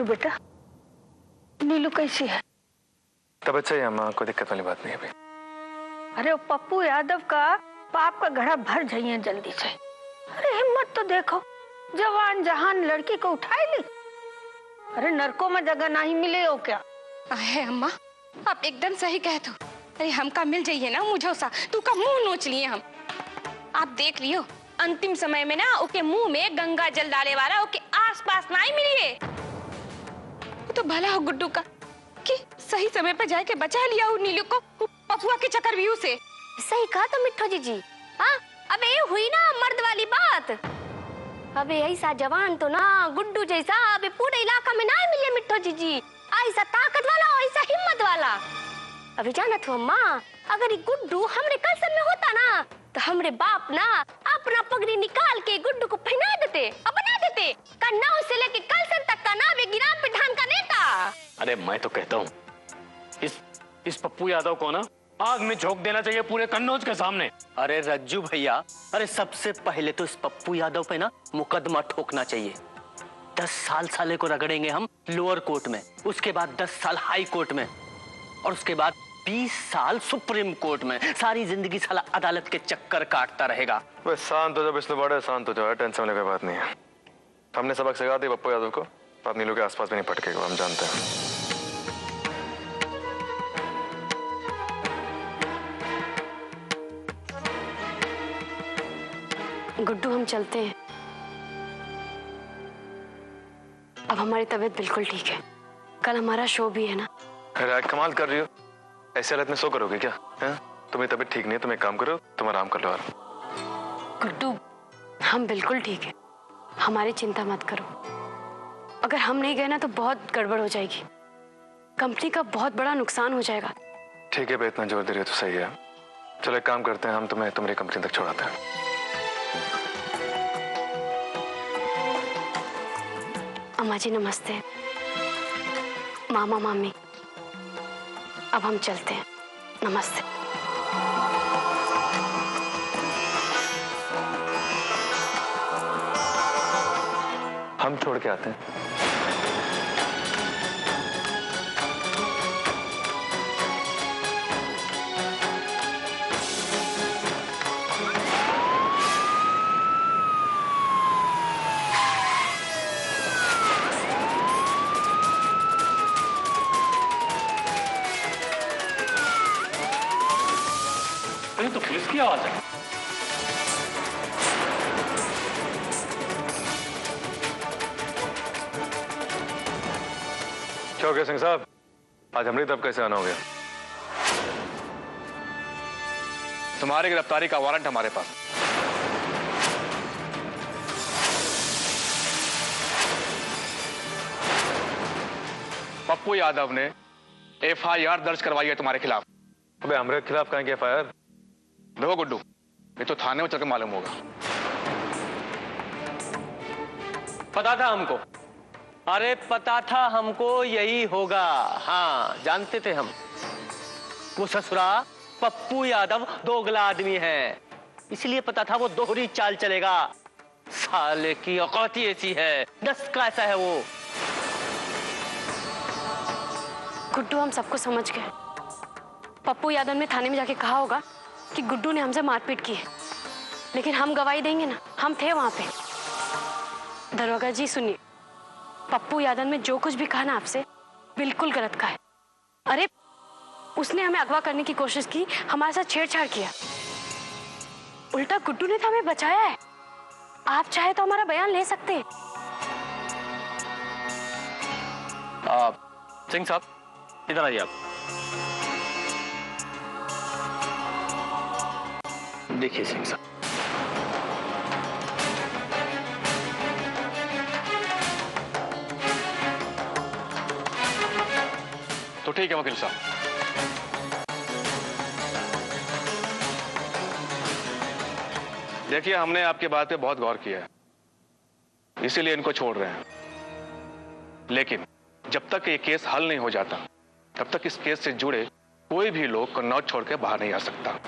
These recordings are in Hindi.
बेटा, नीलू कैसी है? तबीयत सही है अम्मा, कोई दिक्कत वाली बात नहीं है अभी। अरे वो पप्पू यादव का पाप का घड़ा भर जाइए जल्दी से। अरे हिम्मत तो देखो, जवान जहान लड़की को उठाई ली। अरे नरकों में जगह नहीं मिले हो क्या? आहे अम्मा, आप एकदम सही कहते हो। अरे हमका मिल जाइए ना मुझे तू का मुंह नोच लिए हम। आप देख लियो अंतिम समय में ना ओके मुंह में गंगा जल डाले वाला ओके आसपास नहीं मिलिए। तो भला हो गुड्डू का कि सही समय पर जाके बचा लिया हो नीलू को पपुआ के चक्रव्यूह से। सही कहा तो मिठो जीजी। हाँ अबे ये हुई ना मर्द वाली बात। अबे ऐसा जवान तो ना गुड्डू जैसा अबे पूरे इलाका में ना मिले मिठो जीजी। ऐसा ताकत वाला ऐसा हिम्मत वाला। अभी जानत हो अम्मा, अगर ये गुड्डू हमरे कलसम में होता ना तो हमरे बाप ना अपना पगड़ी निकाल के गुड्डू को पहना देते और बना देते कन्नाऊ से लेके कलसम तक का ना विज्ञान प्रधान का नेता। अरे मैं तो कहता हूँ इस पप्पू यादव को ना आग में झोंक देना चाहिए पूरे कन्नौज के सामने। अरे रज्जू भैया, अरे सबसे पहले तो इस पप्पू यादव पे ना मुकदमा ठोकना चाहिए। 10 साल साले को रगड़ेंगे हम लोअर कोर्ट में, उसके बाद 10 साल हाई कोर्ट में और उसके बाद 20 साल सुप्रीम कोर्ट में। सारी जिंदगी साला अदालत के चक्कर काटता रहेगा। बस शांत हो जाओ बिस्नु बड़े, शांत हो जाओ, टेंशन वाली कोई बात नहीं है। हमने सबक सिखा दिया पप्पू यादव को, आप नीलू के आसपास भी नहीं पटकेगा, हम जानते हैं। गुड्डू हम चलते हैं, अब हमारी तबीयत बिल्कुल ठीक है। कल हमारा शो भी है ना। अरे कमाल कर रही हो, ऐसे हालत में सो करोगे क्या? हैं? तुम्हें तबीयत ठीक नहीं है, तुम एक काम करो, तुम आराम कर लो। गुड्डू हम बिल्कुल ठीक है, हमारी चिंता मत करो। अगर हम नहीं गए ना तो बहुत गड़बड़ हो जाएगी, कंपनी का बहुत बड़ा नुकसान हो जाएगा। ठीक है भाई, इतना जोर दे रही हो तो सही है। चलो एक काम करते हैं, हम तुम्हें तुम्हारी कंपनी तक छोड़ाते हैं। अम्मा जी नमस्ते। मामा मामी अब हम चलते हैं, नमस्ते। हम छोड़ के आते हैं। तो पुलिस की आवाज है। क्या हो गया सिंह साहब, आज हमारी तरफ कैसे आना हो गया? तुम्हारी गिरफ्तारी का वारंट हमारे पास। पप्पू यादव ने FIR दर्ज करवाई है तुम्हारे खिलाफ। अबे हमारे खिलाफ कहाँ की FIR? देखो गुड्डू, ये तो थाने में चलकर मालूम होगा। पता था हमको, अरे पता था हमको यही होगा। हाँ जानते थे हम, वो ससुरा पप्पू यादव दोगला आदमी है, इसलिए पता था वो दोहरी चाल चलेगा। साले की औकात ही ऐसी है, 10 का ऐसा है वो। गुड्डू हम सबको समझ गए। पप्पू यादव ने थाने में जाके कहा होगा कि गुड्डू ने हमसे मारपीट की है, लेकिन हम गवाही देंगे ना, हम थे वहां पे। दरोगा जी सुनिए, पप्पू यादव ने जो कुछ भी कहा ना आपसे बिल्कुल गलत कहा है। अरे उसने हमें अगवा करने की कोशिश की, हमारे साथ छेड़छाड़ किया, उल्टा गुड्डू ने तो हमें बचाया है। आप चाहे तो हमारा बयान ले सकते हैं। सिंह साहब इधर आइए आप। देखिए सिंह साहब, तो ठीक है वकील साहब, देखिए हमने आपकी बात पे बहुत गौर किया है, इसीलिए इनको छोड़ रहे हैं। लेकिन जब तक ये केस हल नहीं हो जाता तब तक इस केस से जुड़े कोई भी लोग कन्नौज छोड़ के बाहर नहीं आ सकता।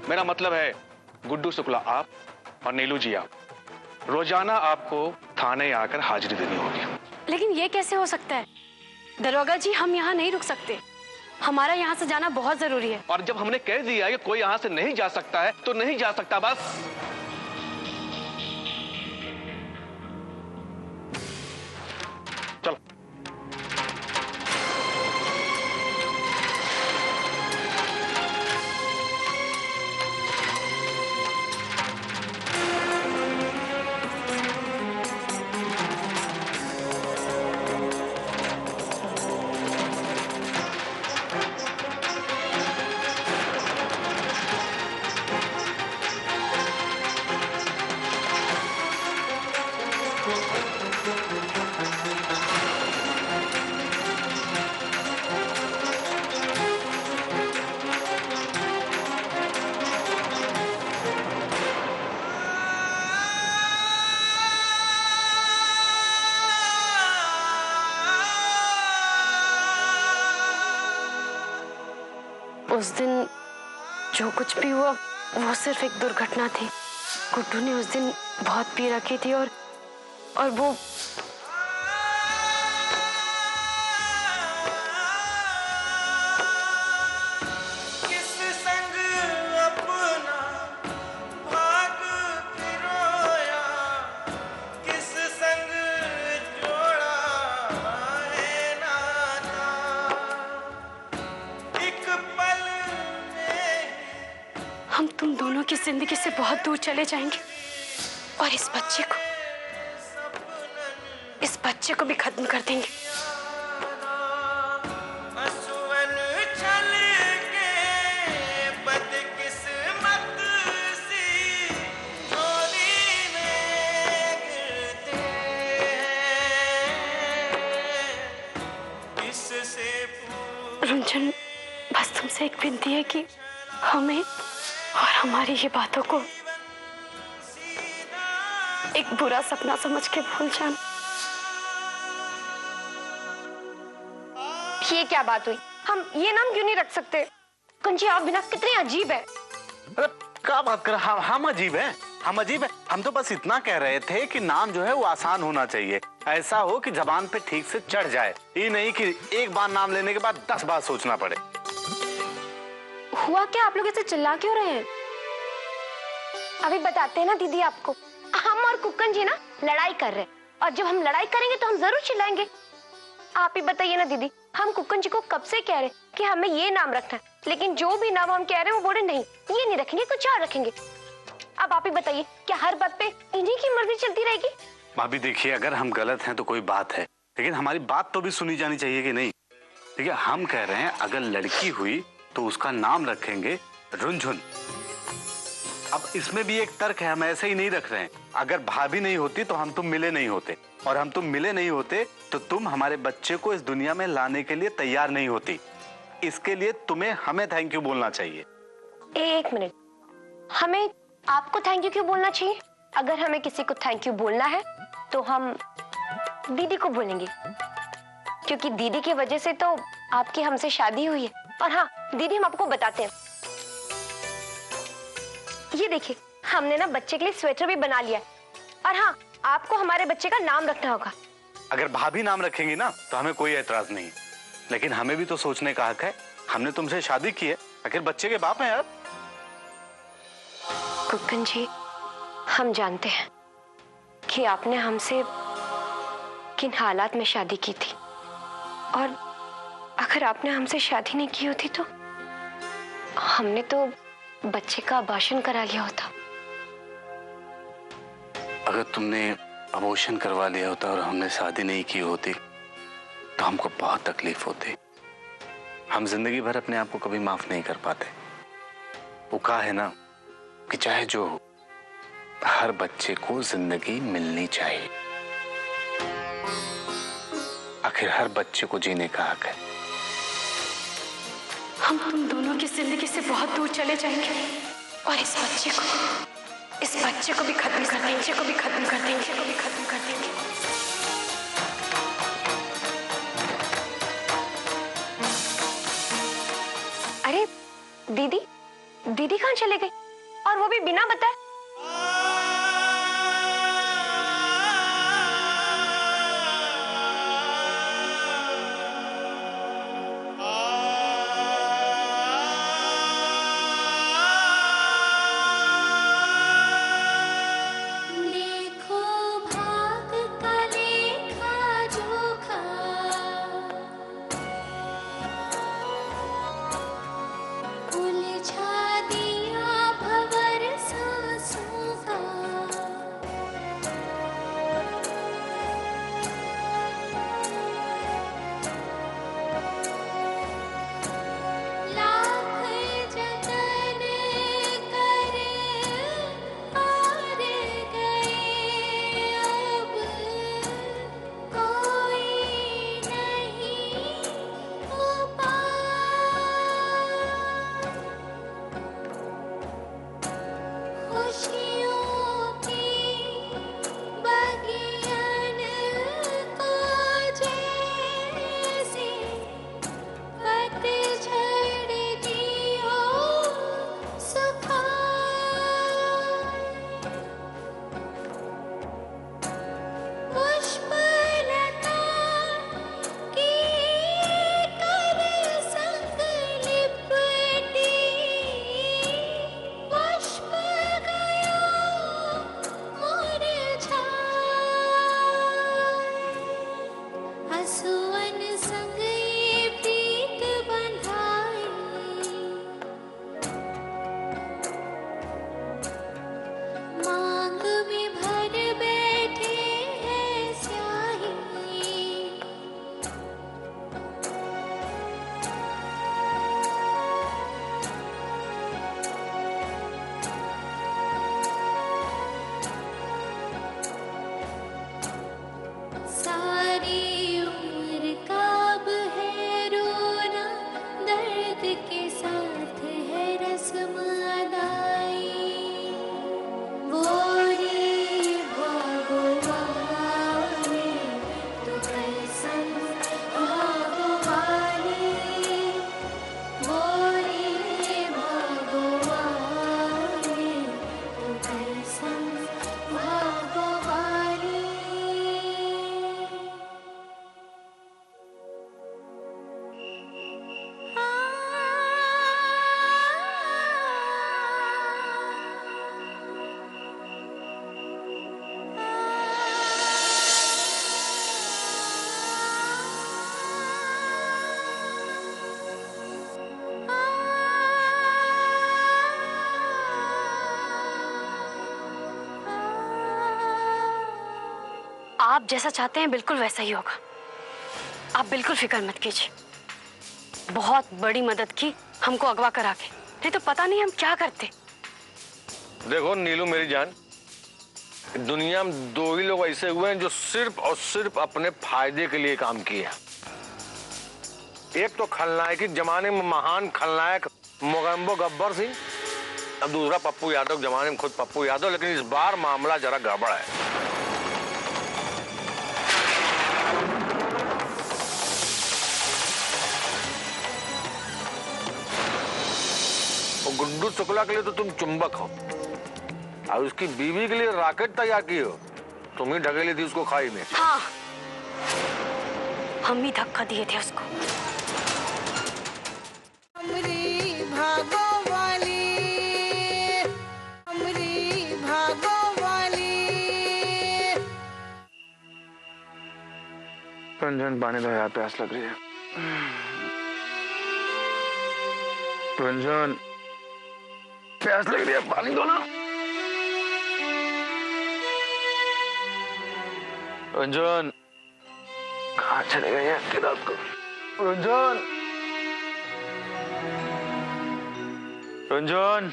मेरा मतलब है गुड्डू शुक्ला आप और नीलू जी आप रोजाना आपको थाने आकर हाजिरी देनी होगी। लेकिन ये कैसे हो सकता है दरोगा जी? हम यहाँ नहीं रुक सकते, हमारा यहाँ से जाना बहुत जरूरी है। और जब हमने कह दिया है कि कोई यहां से नहीं जा सकता है तो नहीं जा सकता, बस। चलो। उस दिन जो कुछ भी हुआ वो सिर्फ एक दुर्घटना थी। गुड्डू ने उस दिन बहुत पी रखी थी और वो हम तुम दोनों की जिंदगी से बहुत दूर चले जाएंगे और इस बच्चे को भी खत्म कर देंगे। रुंझुन, बस तुमसे एक विनती है कि हमें और हमारी ये बातों को एक बुरा सपना समझ के भूल जाना। ये क्या बात हुई? हम ये नाम क्यों नहीं रख सकते? कुंजी, आप बिना कितने अजीब है। अरे क्या बात कर, हम अजीब हैं? हम अजीब हैं? हम तो बस इतना कह रहे थे कि नाम जो है वो आसान होना चाहिए, ऐसा हो कि जबान पे ठीक से चढ़ जाए, ये नहीं कि एक बार नाम लेने के बाद 10 बार सोचना पड़े। हुआ क्या? आप लोग ऐसे चिल्ला क्यों रहे हैं? अभी बताते हैं ना दीदी आपको। हम और कुक्कन जी ना लड़ाई कर रहे हैं, और जब हम लड़ाई करेंगे तो हम जरूर चिल्लाएंगे। आप ही बताइए ना दीदी, हम कुक्कन जी को कब से कह रहे कि हमें ये नाम रखना है, लेकिन जो भी नाम हम कह रहे हैं वो बोले नहीं, ये नहीं रखेंगे, कुछ और रखेंगे। अब आप ही बताइए, क्या हर बात पे इन्हीं की मर्जी चलती रहेगी? भाभी देखिए, अगर हम गलत हैं तो कोई बात है, लेकिन हमारी बात तो भी सुनी जानी चाहिए कि नहीं? देखिए, हम कह रहे हैं अगर लड़की हुई तो उसका नाम रखेंगे रुंझुन। अब इसमें भी एक तर्क है, हम ऐसे ही नहीं रख रहे हैं। अगर भाभी नहीं होती तो हम तुम मिले नहीं होते, और हम तुम मिले नहीं होते तो तुम हमारे बच्चे को इस दुनिया में लाने के लिए तैयार नहीं होती। इसके लिए तुम्हें हमें थैंक यू बोलना चाहिए। एक मिनट, हमें आपको थैंक यू क्यों बोलना चाहिए? अगर हमें किसी को थैंक यू बोलना है तो हम दीदी को बोलेंगे, क्योंकि दीदी की वजह से तो आपकी हमसे शादी हुई है। और हाँ दीदी, हम आपको बताते हैं, ये देखिए हमने ना बच्चे के लिए स्वेटर भी बना लिया है। और हाँ, आपको हमारे बच्चे का नाम रखना होगा। अगर भाभी नाम रखेंगी ना तो हमें कोई एतराज नहीं, लेकिन हमें भी तो सोचने का हक है। हमने तुमसे शादी की है, आखिर बच्चे के बाप हैं यार। कुक्कन जी, हम जानते हैं कि आपने हमसे किन हालात में शादी की थी, और अगर आपने हमसे शादी नहीं की होती तो हमने तो बच्चे का अबॉर्शन करा लिया होता। अगर तुमने अबॉर्शन करवा लिया होता और हमने शादी नहीं की होती तो हमको बहुत तकलीफ होती। हम जिंदगी भर अपने आप को कभी माफ नहीं कर पाते। वो कहा है ना कि चाहे जो हो, हर बच्चे को जिंदगी मिलनी चाहिए। आखिर हर बच्चे को जीने का हक है। हम तुम दोनों की जिंदगी से बहुत दूर चले जाएंगे और इस बच्चे को भी खत्म कर देंगे। अरे दीदी कहाँ चले गई, और वो भी बिना बताए? आप जैसा चाहते हैं बिल्कुल वैसा ही होगा। आप बिल्कुल फिक्र मत कीजिए। बहुत बड़ी मदद की हमको अगवा करा के, नहीं तो पता नहीं हम क्या करते। देखो नीलू मेरी जान, दुनिया में दो ही लोग ऐसे हुए हैं जो सिर्फ और सिर्फ अपने फायदे के लिए काम किए। एक तो खलनायक के जमाने में महान खलनायक मोगेम्बो गब्बर सिंह, अब दूसरा पप्पू यादव, जमाने में खुद पप्पू यादव। लेकिन इस बार मामला जरा गड़बड़ है। गुड्डू शुक्ला के लिए तो तुम चुंबक हो और उसकी बीवी के लिए रॉकेट तैयार की हो। तुम ही ढकेली थी उसको खाई में। हाँ, हम ही धक्का दिए थे उसको। रंजन पानी दो यार, प्यास लग रही है। रंजन प्यास लग रही है, पानी दो ना। रंजन कहाँ चले गए हैं इतनी रात को? रंजन, रंजन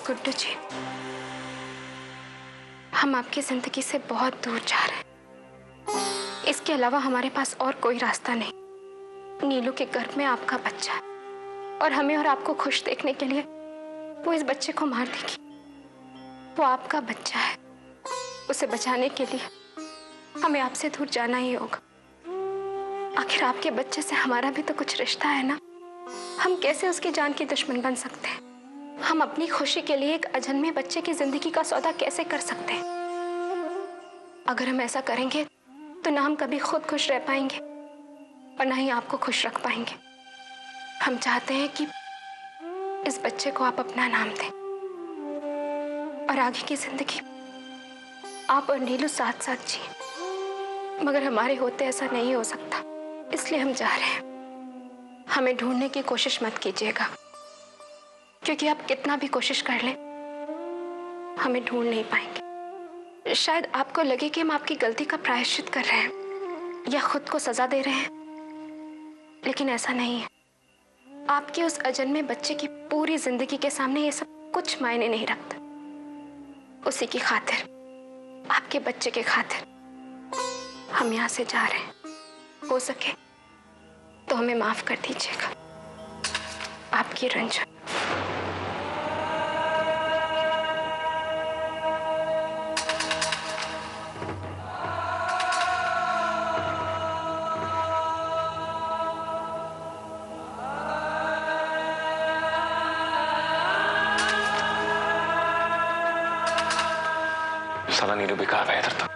गुड्डू जी, हम आपकी जिंदगी से बहुत दूर जा रहे हैं। इसके अलावा हमारे पास और कोई रास्ता नहीं। नीलू के गर्भ में आपका बच्चा है और हमें और आपको खुश देखने के लिए वो इस बच्चे को मार देगी। वो आपका बच्चा है, उसे बचाने के लिए हमें आपसे दूर जाना ही होगा। आखिर आपके बच्चे से हमारा भी तो कुछ रिश्ता है ना। हम कैसे उसकी जान के दुश्मन बन सकते हैं? हम अपनी खुशी के लिए एक अजन्मे बच्चे की जिंदगी का सौदा कैसे कर सकते हैं? अगर हम ऐसा करेंगे तो ना हम कभी खुद खुश रह पाएंगे और ना ही आपको खुश रख पाएंगे। हम चाहते हैं कि इस बच्चे को आप अपना नाम दें और आगे की जिंदगी आप और नीलू साथ साथ जिए। मगर हमारे होते ऐसा नहीं हो सकता, इसलिए हम जा रहे हैं। हमें ढूंढने की कोशिश मत कीजिएगा, क्योंकि आप कितना भी कोशिश कर लें हमें ढूंढ नहीं पाएंगे। शायद आपको लगे कि हम आपकी गलती का प्रायश्चित कर रहे हैं या खुद को सजा दे रहे हैं, लेकिन ऐसा नहीं है। आपके उस अजन्मे बच्चे की पूरी जिंदगी के सामने ये सब कुछ मायने नहीं रखता। उसी की खातिर, आपके बच्चे के खातिर हम यहाँ से जा रहे हैं। हो सके तो हमें माफ कर दीजिएगा। आपकी रंजन। साला नीलू भी कहाँ गया इधर तक?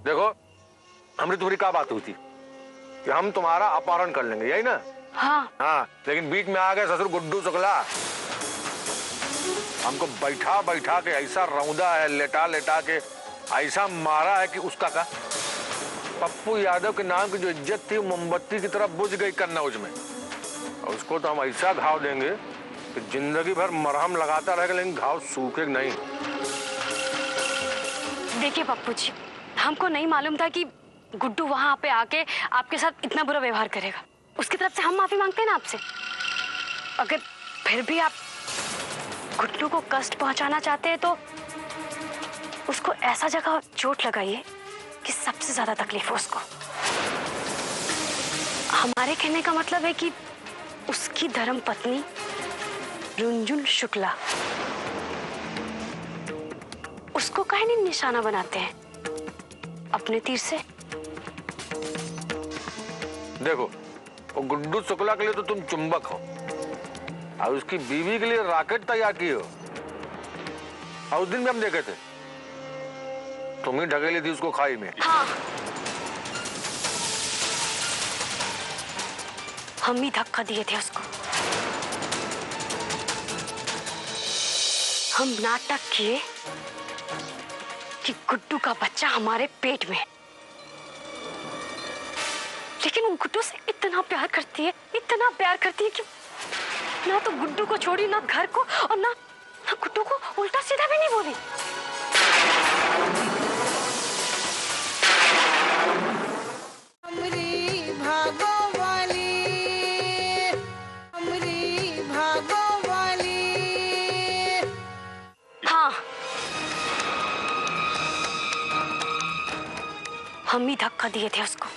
देखो हमने तुम्हारी क्या बात हुई थी कि हम तुम्हारा अपहरण कर लेंगे, यही ना? हाँ, लेकिन बीच में आ गए ससुर गुड्डू शुक्ला। हमको बैठा बैठा के ऐसा रौंदा है, लेटा लेटा के ऐसा मारा है कि उसका का पप्पू यादव के नाम की जो इज्जत थी मोमबत्ती की तरफ बुझ गई कन्नौज में। और उसको तो हम ऐसा घाव देंगे कि जिंदगी भर मरहम लगाता रहेगा, लेकिन घाव सूखे नहीं। देखिए पप्पू जी, हमको नहीं मालूम था कि गुड्डू वहां पे आके आपके साथ इतना बुरा व्यवहार करेगा। उसकी तरफ से हम माफी मांगते हैं ना आपसे। अगर फिर भी आप गुड्डू को कष्ट पहुंचाना चाहते हैं तो उसको ऐसा जगह चोट लगाइए कि सबसे ज्यादा तकलीफ हो उसको। हमारे कहने का मतलब है कि उसकी धर्म पत्नी रुंझुन शुक्ला, उसको काहे नहीं निशाना बनाते हैं अपने तीर से? देखो वो गुड्डू शुक्ला के लिए तो तुम चुंबक हो और उसकी बीवी के लिए रॉकेट तैयार की हो। और उस दिन भी हम देखे थे तुम ही ढकेली थी उसको खाई में। हाँ, हम ही धक्का दिए थे उसको। हम नाटक किए कि गुड्डू का बच्चा हमारे पेट में है। लेकिन वो गुड्डू से इतना प्यार करती है, इतना प्यार करती है कि ना तो गुड्डू को छोड़ी, ना घर को, और ना गुड्डू को उल्टा सीधा भी नहीं बोली। हाँ, हम ही धक्का दिए थे उसको,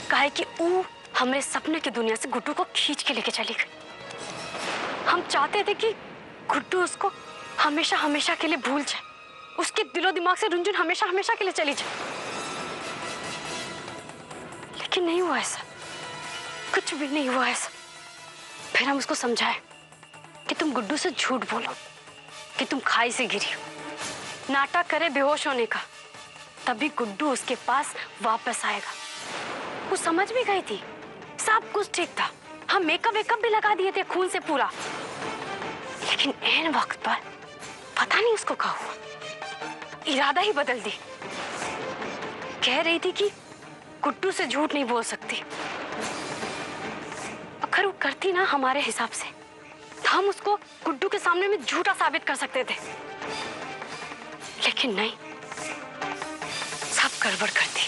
काहे कि वो हमें सपने की दुनिया से गुड्डू को खींच के लेके चली गई। हम चाहते थे कि गुड्डू उसको हमेशा हमेशा के लिए भूल जाए, उसके दिलो दिमाग से रुंझुन हमेशा हमेशा के लिए चली जाए। लेकिन नहीं हुआ ऐसा, कुछ भी नहीं हुआ ऐसा। फिर हम उसको समझाए कि तुम गुड्डू से झूठ बोलो कि तुम खाई से गिरी हो, नाटक करे बेहोश होने का, तभी गुड्डू उसके पास वापस आएगा। वो समझ भी गई थी, सब कुछ ठीक था। हम मेकअप वेकअप भी लगा दिए थे खून से पूरा। लेकिन ऐन वक्त पर पता नहीं उसको क्या हुआ, इरादा ही बदल दी। कह रही थी कि गुड्डू से झूठ नहीं बोल सकती। अगर वो करती ना हमारे हिसाब से, तो हम उसको गुड्डू के सामने में झूठा साबित कर सकते थे। लेकिन नहीं, सब गड़बड़ करती।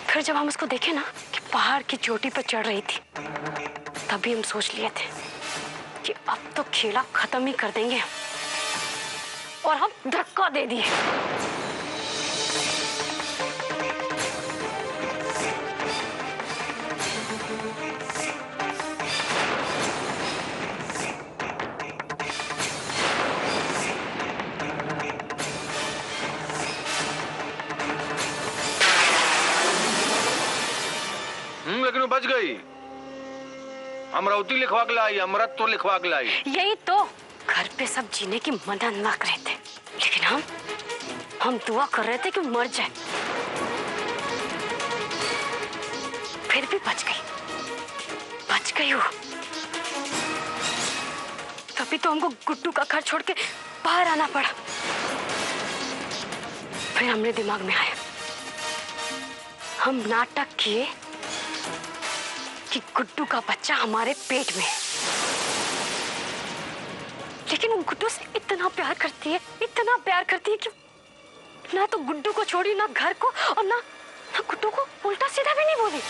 फिर जब हम उसको देखे ना कि पहाड़ की चोटी पर चढ़ रही थी, तभी हम सोच लिए थे कि अब तो खेला खत्म ही कर देंगे, और हम धक्का दे दिए। लेकिन वो बच गई। अमरावती लिखवा के लाई, अमृत तो लिखवा के लाई। यही तो, घर पे सब जीने की मदद ना कर रहे थे, लेकिन हम दुआ कर रहे थे कि मर जाए। फिर भी बच गई वो। तभी तो हमको गुड्डू का घर छोड़ के बाहर आना पड़ा। फिर हमने दिमाग में आया, हम नाटक किए कि गुड्डू का बच्चा हमारे पेट में है। लेकिन वो गुड्डू से इतना प्यार करती है, इतना प्यार करती है कि ना तो गुड्डू को छोड़ी, ना घर को, और ना गुड्डू को उल्टा सीधा भी नहीं बोली।